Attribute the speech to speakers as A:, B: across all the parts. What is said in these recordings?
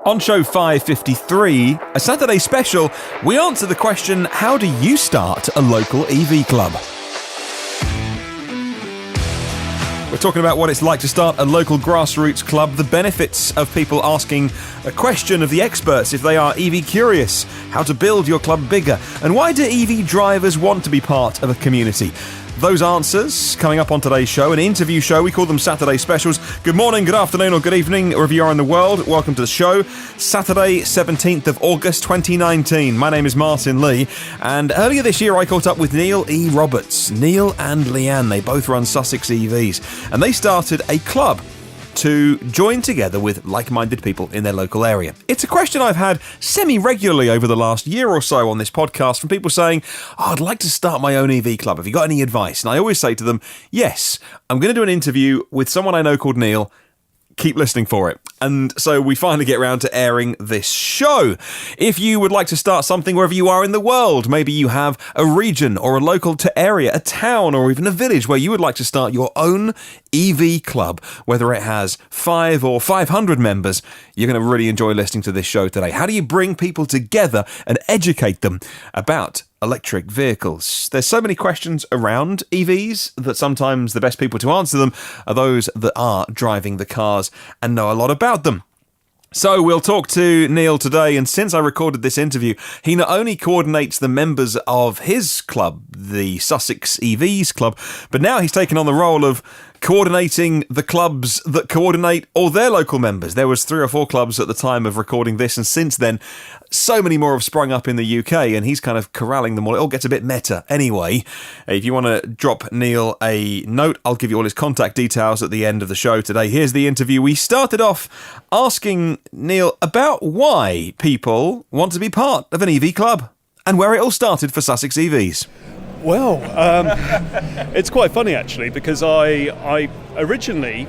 A: On show 553, a Saturday special, we answer the question, how do you start a local EV club? We're talking about what it's like to start a local grassroots club, the benefits of people asking a question of the experts if they are EV curious, how to build your club bigger, and why do EV drivers want to be part of a community? Those answers coming up on today's show, an interview show. We call them Saturday specials. Good morning, good afternoon, or good evening, wherever you are in the world. Welcome to the show. Saturday, 17th of August, 2019. My name is Martin Lee, and earlier this year I caught up with Neil E. Roberts. Neil and Leanne, they both run Sussex EVs, and they started a club to join together with like-minded people in their local area. It's a question I've had semi-regularly over the last year or so on this podcast from people saying, I'd like to start my own EV club. Have you got any advice? And I always say to them, yes, I'm going to do an interview with someone I know called Neil. Keep listening for it. And so we finally get around to airing this show. If you would like to start something wherever you are in the world, maybe you have a region or a local area, a town or even a village where you would like to start your own EV club, whether it has 5 or 500 members, you're going to really enjoy listening to this show today. How do you bring people together and educate them about electric vehicles? There's so many questions around EVs that sometimes the best people to answer them are those that are driving the cars and know a lot about them. So we'll talk to Neil today, and since I recorded this interview, he not only coordinates the members of his club, the Sussex EVs club, but now he's taken on the role of coordinating the clubs that coordinate all their local members. There was 3 or 4 clubs at the time of recording this, and since then, so many more have sprung up in the UK, and he's kind of corralling them all. It all gets a bit meta. Anyway, if you want to drop Neil a note, I'll give you all his contact details at the end of the show today. Here's the interview. We started off asking Neil about why people want to be part of an EV club and where it all started for Sussex EVs.
B: Well, it's quite funny actually, because I originally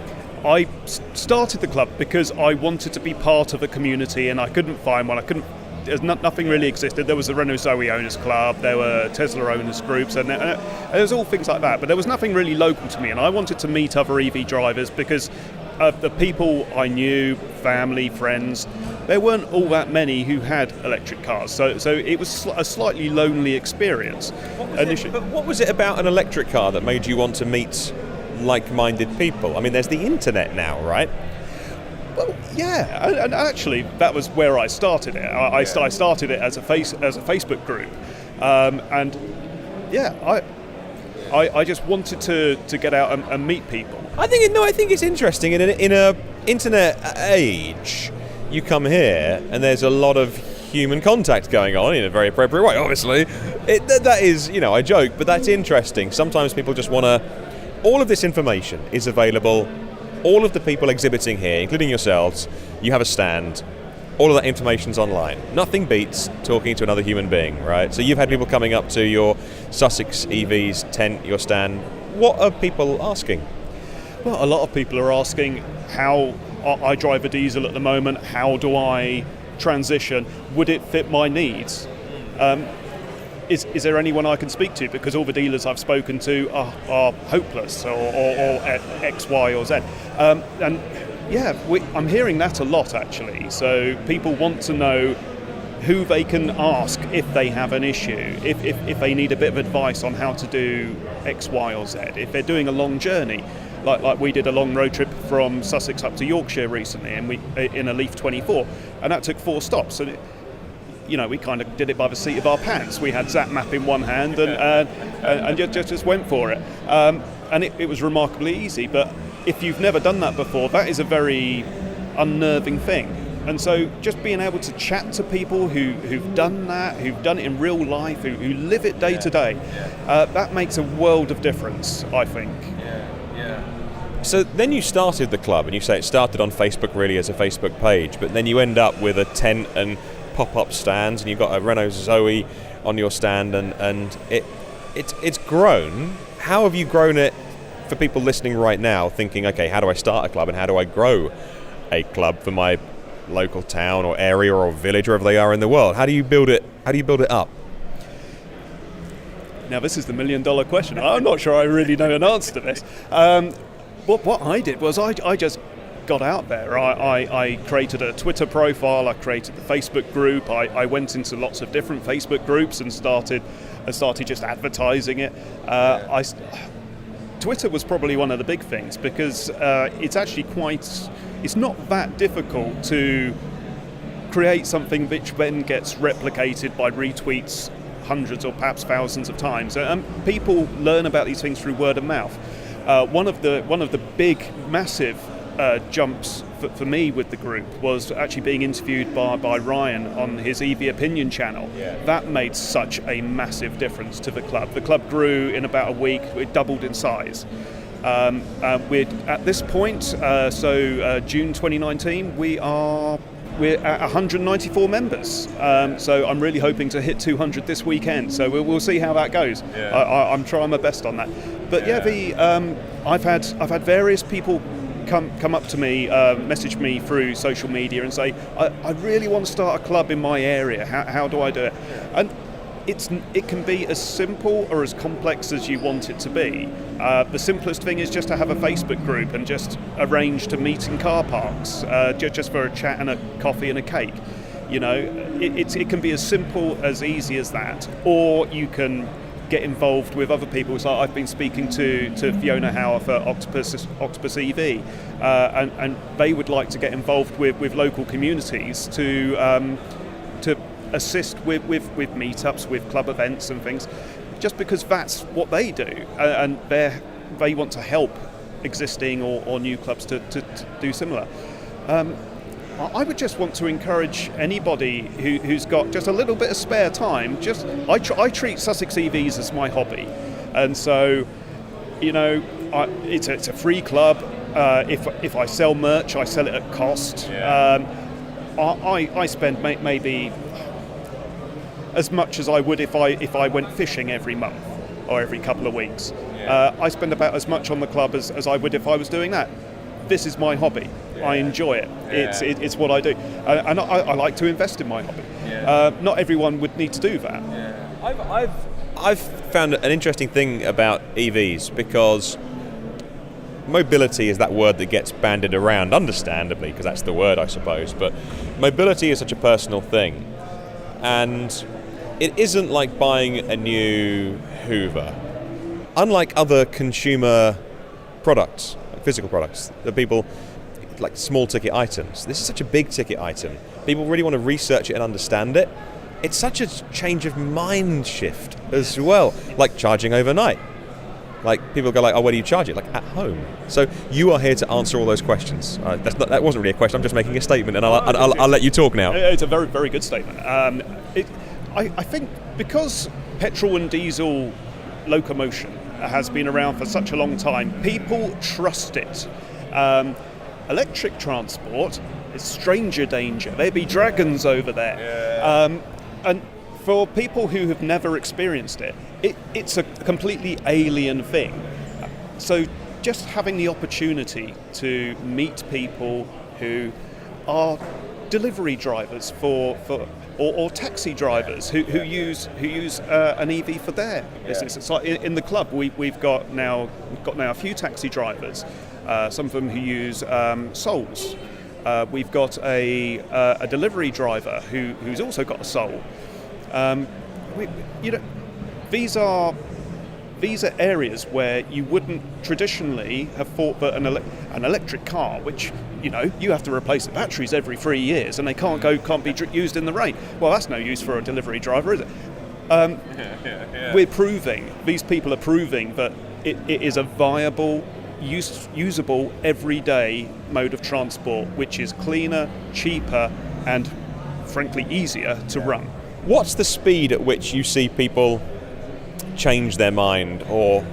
B: started the club because I wanted to be part of a community and I couldn't find one. Nothing really existed. There was the Renault Zoe Owners Club, there were Tesla Owners Groups, and there was all things like that. But there was nothing really local to me, and I wanted to meet other EV drivers because of the people I knew, family, friends. There weren't all that many who had electric cars, so it was a slightly lonely experience.
A: What was it about an electric car that made you want to meet like-minded people? I mean, there's the internet now, right?
B: Well, yeah, and actually that was where I started it. I started it as a Facebook group, and yeah, I just wanted to get out and meet people.
A: I think it's interesting in a internet age. You come here and there's a lot of human contact going on in a very appropriate way. Obviously, that is, I joke, but that's interesting. Sometimes people just want to. All of this information is available. All of the people exhibiting here, including yourselves, you have a stand. All of that information's online. Nothing beats talking to another human being, right? So you've had people coming up to your Sussex EVs tent, your stand. What are people asking?
B: Well, a lot of people are asking how I drive a diesel at the moment. How do I transition? Would it fit my needs? Is there anyone I can speak to? Because all the dealers I've spoken to are hopeless or X, Y, or Z. And yeah, I'm hearing that a lot actually. So people want to know who they can ask if they have an issue, if they need a bit of advice on how to do X, Y, or Z, if they're doing a long journey. Like we did a long road trip from Sussex up to Yorkshire recently, and we in a Leaf 24, and that took 4 stops. And we kind of did it by the seat of our pants. We had Zap Map in one hand and just went for it. And it was remarkably easy. But if you've never done that before, that is a very unnerving thing. And so just being able to chat to people who've done that, who've done it in real life, who live it day to day, that makes a world of difference, I think.
A: So then you started the club, and you say it started on Facebook really as a Facebook page, but then you end up with a tent and pop-up stands, and you've got a Renault Zoe on your stand, and it's grown. How have you grown it for people listening right now, thinking, okay, how do I start a club and how do I grow a club for my local town or area or village, wherever they are in the world? How do you build it up?
B: Now this is the $1 million question. I'm not sure I really know an answer to this. What I did was I just got out there. I created a Twitter profile, I created the Facebook group, I went into lots of different Facebook groups and started just advertising it. Twitter was probably one of the big things, because it's not that difficult to create something which then gets replicated by retweets hundreds or perhaps thousands of times. People learn about these things through word of mouth. One of the big, massive jumps for me with the group was actually being interviewed by Ryan on his EV Opinion channel. Yeah. That made such a massive difference to the club. The club grew in about a week. It doubled in size. We're at this point, June 2019, we're at 194 members. So I'm really hoping to hit 200 this weekend. So we'll see how that goes. Yeah. I'm trying my best on that. But I've had various people come up to me, message me through social media and say, I really want to start a club in my area. How do I do it? And it can be as simple or as complex as you want it to be. The simplest thing is just to have a Facebook group and just arrange to meet in car parks, just for a chat and a coffee and a cake. You know, it can be as simple, as easy as that. Or you can get involved with other people. So I've been speaking to Fiona Hauer for Octopus EV, and they would like to get involved with local communities to assist with meetups, with club events and things, just because that's what they do, and they want to help existing or new clubs to do similar. I would just want to encourage anybody who's got just a little bit of spare time. I treat Sussex EVs as my hobby, and so it's a free club. If I sell merch, I sell it at cost. Yeah. I spend maybe as much as I would if I went fishing every month or every couple of weeks. Yeah. I spend about as much on the club as I would if I was doing that. This is my hobby. Yeah. I enjoy it. Yeah. It's what I do, and I like to invest in my hobby. Yeah. Not everyone would need to do that.
C: Yeah. I've found an interesting thing about EVs, because mobility is that word that gets bandied around, understandably, because that's the word, I suppose. But mobility is such a personal thing, and it isn't like buying a new Hoover. Unlike other consumer products, physical products, that people like small ticket items, this is such a big ticket item. People really want to research it and understand it. It's such a change of mind shift as well, like charging overnight. Like people go like, oh, where do you charge it? Like at home. So you are here to answer all those questions. That wasn't really a question. I'm just making a statement, and I'll let you talk now.
B: It's a very, very good statement. I think because petrol and diesel locomotion has been around for such a long time, people trust it. Electric transport is stranger danger. There be dragons over there. Yeah. And for people who have never experienced it's a completely alien thing. So just having the opportunity to meet people who are delivery drivers or taxi drivers who use an EV for their business. It's like in the club we've got now a few taxi drivers, some of them who use Souls. We've got a delivery driver who's also got a Soul. These are areas where you wouldn't traditionally have thought that an electric car, which you have to replace the batteries every 3 years, and they can't be used in the rain. Well, that's no use for a delivery driver, is it? These people are proving that it is a viable, usable, everyday mode of transport, which is cleaner, cheaper, and frankly easier to run.
C: What's the speed at which you see people change their mind or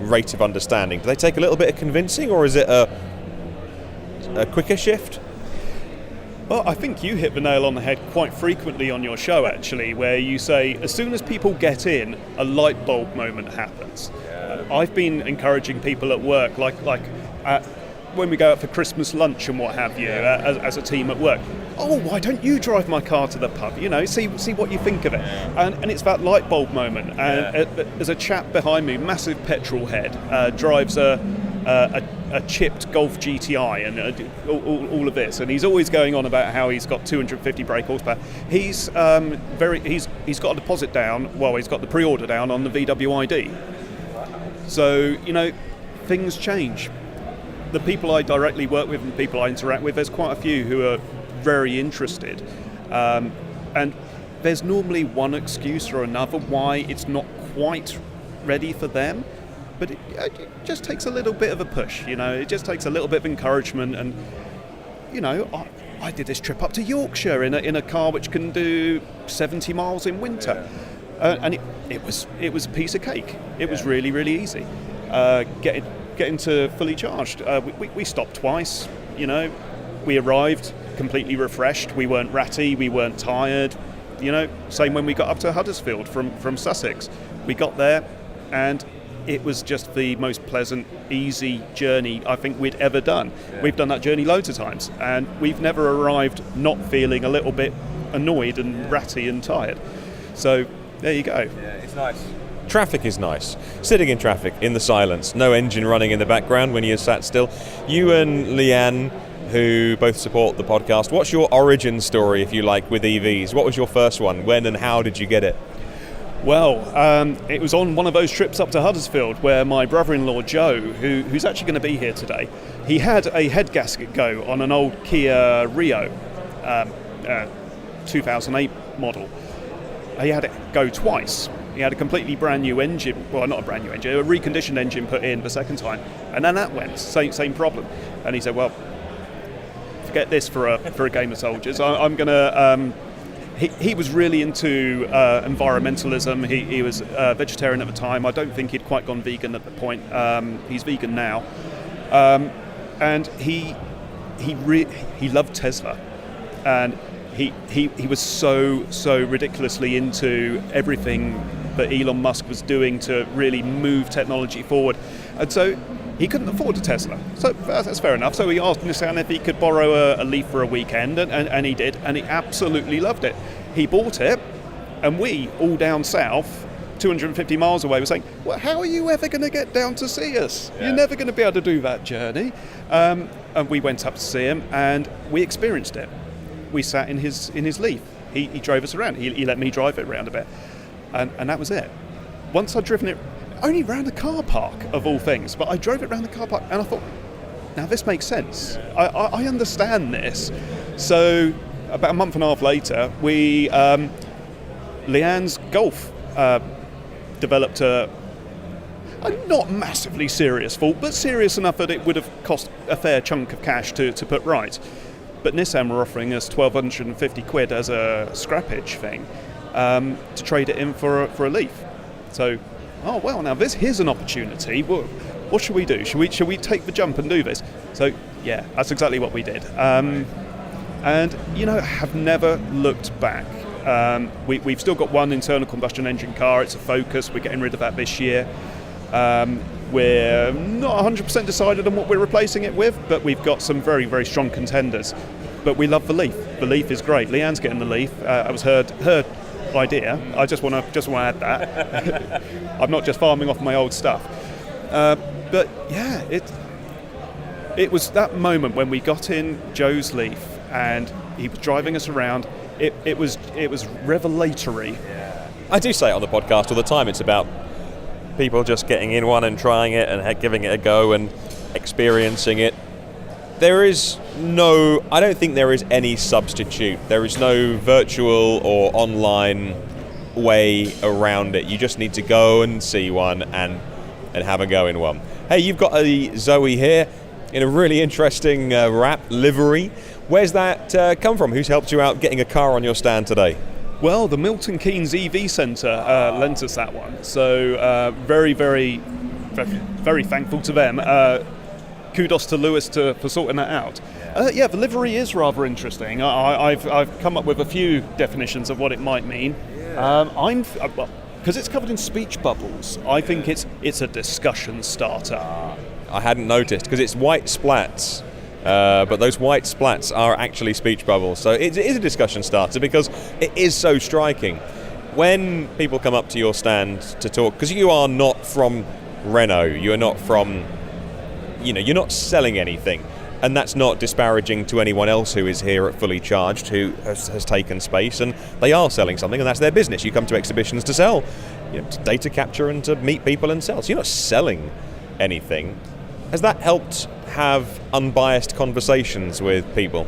C: rate of understanding? Do they take a little bit of convincing, or is it a quicker shift?
B: Well, I think you hit the nail on the head quite frequently on your show, actually, where you say as soon as people get in, a light bulb moment happens. Yeah. I've been encouraging people at work, like when we go out for Christmas lunch and what have you, as a team at work. Oh, why don't you drive my car to the pub? See what you think of it. And it's that light bulb moment. And there's a chap behind me, massive petrol head, drives a a chipped Golf GTI and all of this, and he's always going on about how he's got 250 brake horsepower. He's he's got a deposit down. Well, he's got the pre-order down on the VW ID. So things change. The people I directly work with and the people I interact with, there's quite a few who are very interested, and there's normally one excuse or another why it's not quite ready for them. But it just takes a little bit of a push, It just takes a little bit of encouragement. And, I did this trip up to Yorkshire in a car which can do 70 miles in winter. And it was a piece of cake. It was really, really easy. Getting to fully charged. We stopped twice, We arrived completely refreshed. We weren't ratty. We weren't tired. Same when we got up to Huddersfield from Sussex. We got there and it was just the most pleasant, easy journey I think we'd ever done. Yeah. We've done that journey loads of times, and we've never arrived not feeling a little bit annoyed and ratty and tired. So there you go.
C: Yeah, it's nice. Traffic is nice. Sitting in traffic, in the silence, no engine running in the background when you're sat still. You and Leanne, who both support the podcast, what's your origin story, if you like, with EVs? What was your first one? When and how did you get it?
B: Well, it was on one of those trips up to Huddersfield where my brother-in-law Joe, who's actually going to be here today, he had a head gasket go on an old Kia Rio 2008 model. He had it go twice. He had a completely brand new engine, well, not a brand new engine, a reconditioned engine put in the second time, and then that went, same problem. And he said, well, forget this for a game of soldiers. I'm going to... He was really into environmentalism. He was vegetarian at the time. I don't think he'd quite gone vegan at the point. He's vegan now, and he loved Tesla, and he was so ridiculously into everything that Elon Musk was doing to really move technology forward, and so he couldn't afford a Tesla. So that's fair enough. So he asked Nissan if he could borrow a Leaf for a weekend, and he did, and he absolutely loved it. He bought it, and we, all down south, 250 miles away, were saying, well, how are you ever going to get down to see us? Yeah. You're never going to be able to do that journey. And we went up to see him, and we experienced it. We sat in his Leaf. He drove us around. He let me drive it around a bit. And that was it. Once I'd driven it, only round a car park, of all things, but I drove it around the car park, and I thought, now this makes sense. I understand this. So about a month and a half later, Leanne's Golf developed a not massively serious fault, but serious enough that it would have cost a fair chunk of cash to put right. But Nissan were offering us £1,250 as a scrappage thing to trade it in for a Leaf. So, oh well, now here's an opportunity. What should we do? Should we take the jump and do this? So yeah, that's exactly what we did. And have never looked back. We've still got one internal combustion engine car. It's a Focus. We're getting rid of that this year. We're not 100% decided on what we're replacing it with, but we've got some very, very strong contenders. But we love the Leaf. The Leaf is great. Leanne's getting the Leaf. It was her idea. I just want to add that. I'm not just farming off my old stuff. But yeah, it was that moment when we got in Joe's Leaf and he was driving us around. It was revelatory.
C: Yeah. I do say it on the podcast all the time. It's about people just getting in one and trying it and giving it a go and experiencing it. I don't think there is any substitute. There is no virtual or online way around it. You just need to go and see one and have a go in one. Hey, you've got a Zoe here in a really interesting wrap livery. Where's that come from? Who's helped you out getting a car on your stand today?
B: Well, the Milton Keynes EV Centre lent us that one. So very, very, very thankful to them. Kudos to Lewis for sorting that out. The livery is rather interesting. I've come up with a few definitions of what it might mean. Because it's covered in speech bubbles, I think it's a discussion starter.
C: I hadn't noticed, because it's white splats. But those white splats are actually speech bubbles. So it is a discussion starter because it is so striking. When people come up to your stand to talk, because you are not from Renault, you are not from, you're not selling anything. And that's not disparaging to anyone else who is here at Fully Charged, who has taken space, and they are selling something, and that's their business. You come to exhibitions to sell, to data capture and to meet people and sell. So you're not selling anything. Has that helped have unbiased conversations with people?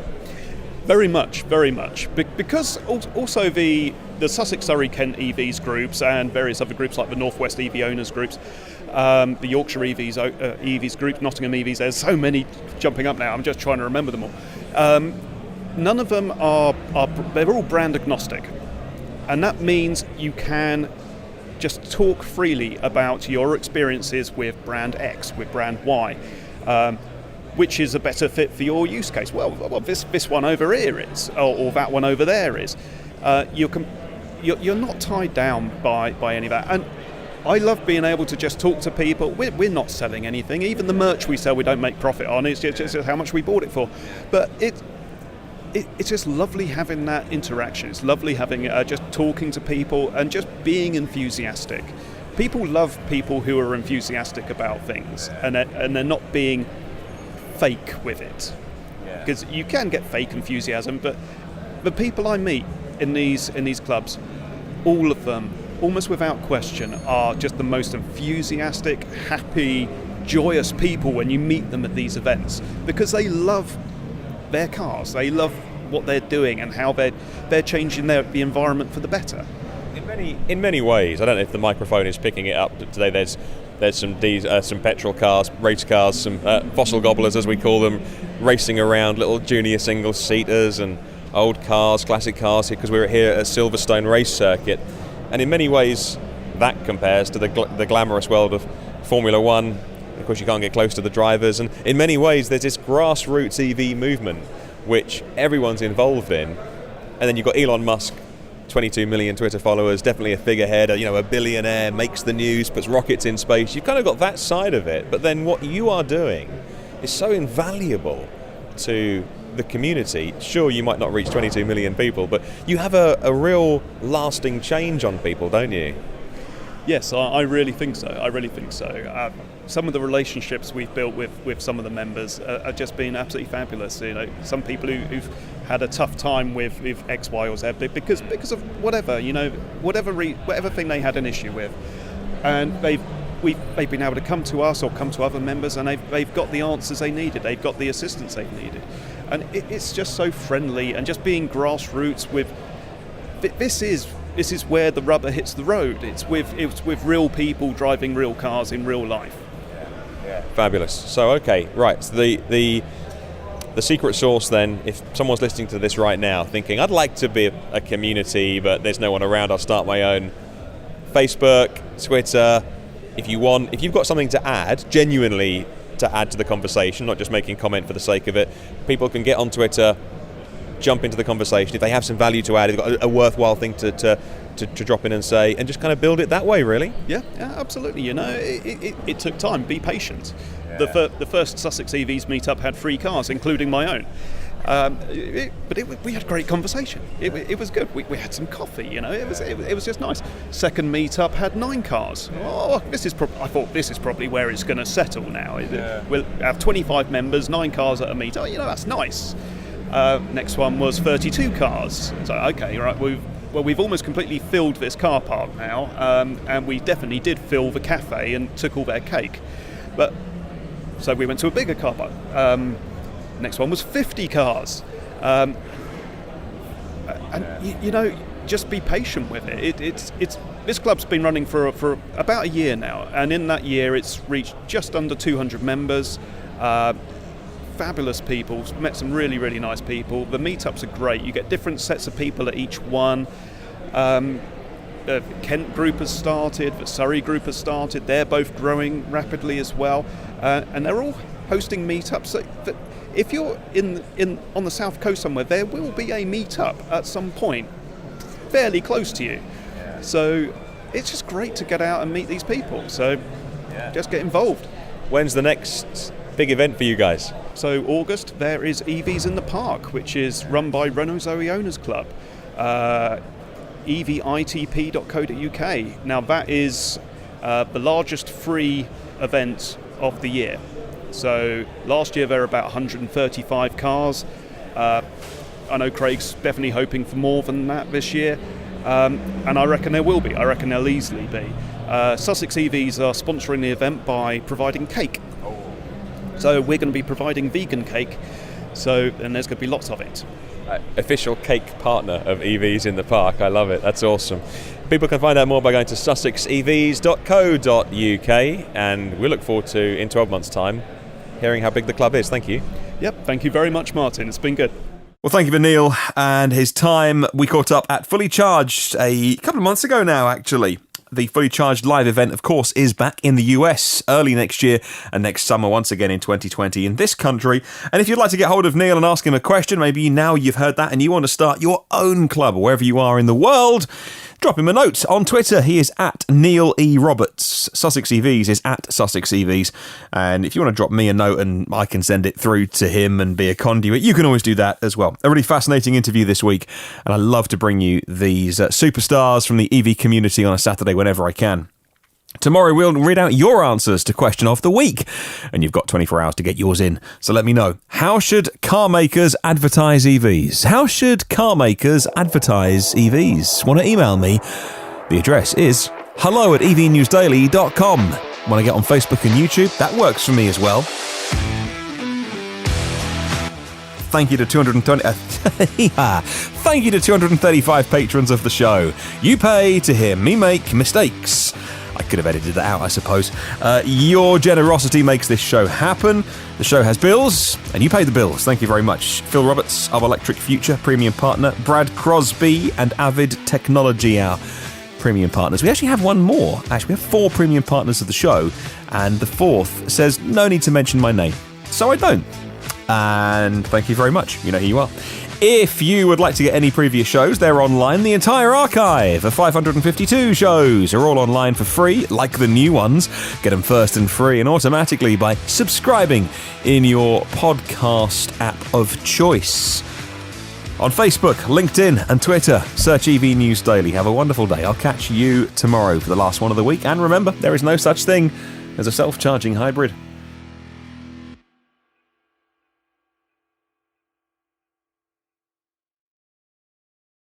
B: Very much. Because also the Sussex Surrey Kent EVs groups and various other groups like the Northwest EV Owners groups, the Yorkshire EVs group, Nottingham EVs, there's so many jumping up now, I'm just trying to remember them all. None of them they're all brand agnostic. And that means you can just talk freely about your experiences with brand X, with brand Y. Which is a better fit for your use case? Well, this one over here is, or that one over there is. You're not tied down by any of that. And I love being able to just talk to people. We're not selling anything. Even the merch we sell, we don't make profit on. It's just how much we bought it for. But it's just lovely having that interaction. It's lovely having just talking to people and just being enthusiastic. People love people who are enthusiastic about things, and they're not being fake with it, because you can get fake enthusiasm, but the people I meet in these clubs, all of them, almost without question, are just the most enthusiastic, happy, joyous people when you meet them at these events, because they love their cars, they love what they're doing and how they're changing the environment for the better.
C: In many ways, I don't know if the microphone is picking it up today. There's some petrol cars, race cars, some fossil gobblers as we call them, racing around, little junior single-seaters and old cars, classic cars, because we're here at Silverstone race circuit. And in many ways, that compares to the glamorous world of Formula One. Of course, you can't get close to the drivers. And in many ways, there's this grassroots EV movement, which everyone's involved in. And then you've got Elon Musk, 22 million Twitter followers, definitely a figurehead, a billionaire, makes the news, puts rockets in space. You've kind of got that side of it, but then what you are doing is so invaluable to the community. Sure, you might not reach 22 million people, but you have a real lasting change on people, don't you?
B: Yes, I really think so. Some of the relationships we've built with some of the members have just been absolutely fabulous. Some people who've had a tough time with X, Y, or Z because of whatever thing they had an issue with, and they've been able to come to us or come to other members, and they've got the answers they needed, they've got the assistance they've needed, and it's just so friendly, and just being grassroots with this is where the rubber hits the road. It's with real people driving real cars in real life.
C: Yeah. Fabulous. So okay, right. So the secret sauce then, if someone's listening to this right now thinking, I'd like to be a community, but there's no one around, I'll start my own. Facebook, Twitter, if you've got something to add, genuinely to add to the conversation, not just making comment for the sake of it, people can get on Twitter, jump into the conversation. If they have some value to add, they've got a worthwhile thing to drop in and say, and just kind of build it that way, really. Yeah,
B: absolutely. It took time. Be patient. Yeah. The first Sussex EVs meetup had 3 cars, including my own. We had a great conversation. It was good. We had some coffee. It was just nice. Second meetup had 9 cars. Oh, I thought this is probably where it's going to settle now. Yeah. We'll have 25 members, 9 cars at a meetup. That's nice. Next one was 32 cars. So okay, right. We've almost completely filled this car park now, and we definitely did fill the cafe and took all their cake. So we went to a bigger car park. Next one was 50 cars, and just be patient with it. It's this club's been running for about a year now, and in that year it's reached just under 200 members. Fabulous people, met some really, really nice people. The meetups are great. You get different sets of people at each one. The Kent group has started, the Surrey group has started. They're both growing rapidly as well, and they're all hosting meetups. So that if you're on the south coast somewhere, there will be a meetup at some point, fairly close to you. Yeah. So it's just great to get out and meet these people. So just get involved.
C: When's the next big event for you guys?
B: So August, there is EVs in the Park, which is run by Renault Zoe Owners Club, evitp.co.uk. Now that is the largest free event of the year. So last year there were about 135 cars. I know Craig's definitely hoping for more than that this year, and I reckon there will be. I reckon there'll easily be. Sussex EVs are sponsoring the event by providing cake. So we're going to be providing vegan cake, and there's going to be lots of it.
C: Official cake partner of EVs in the park. I love it. That's awesome. People can find out more by going to sussexevs.co.uk, and we look forward to, in 12 months' time, hearing how big the club is. Thank you.
B: Yep, thank you very much, Martin. It's been good.
A: Well, thank you for Neil and his time. We caught up at Fully Charged a couple of months ago now, actually. The Fully Charged live event, of course, is back in the US early next year and next summer once again in 2020 in this country. And if you'd like to get hold of Neil and ask him a question, maybe now you've heard that and you want to start your own club wherever you are in the world, drop him a note on Twitter. He is at Neil E. Roberts. Sussex EVs is at Sussex EVs. And if you want to drop me a note and I can send it through to him and be a conduit, you can always do that as well. A really fascinating interview this week. And I love to bring you these superstars from the EV community on a Saturday whenever I can. Tomorrow we'll read out your answers to question of the week, and you've got 24 hours to get yours in. So let me know. How should car makers advertise EVs? How should car makers advertise EVs? Want to email me? The address is hello@evnewsdaily.com. Want to get on Facebook and YouTube? That works for me as well. Thank you to 235 patrons of the show. You pay to hear me make mistakes. I could have edited that out, I suppose. Your generosity makes this show happen. The show has bills, and you pay the bills. Thank you very much. Phil Roberts, our Electric Future premium partner. Brad Crosby and Avid Technology, our premium partners. We actually have one more. Actually, we have 4 premium partners of the show, and the 4th says no need to mention my name. So I don't. And thank you very much. You know who you are. If you would like to get any previous shows, they're online. The entire archive of 552 shows are all online for free, like the new ones. Get them first and free and automatically by subscribing in your podcast app of choice. On Facebook, LinkedIn and Twitter, search EV News Daily. Have a wonderful day. I'll catch you tomorrow for the last one of the week. And remember, there is no such thing as a self-charging hybrid.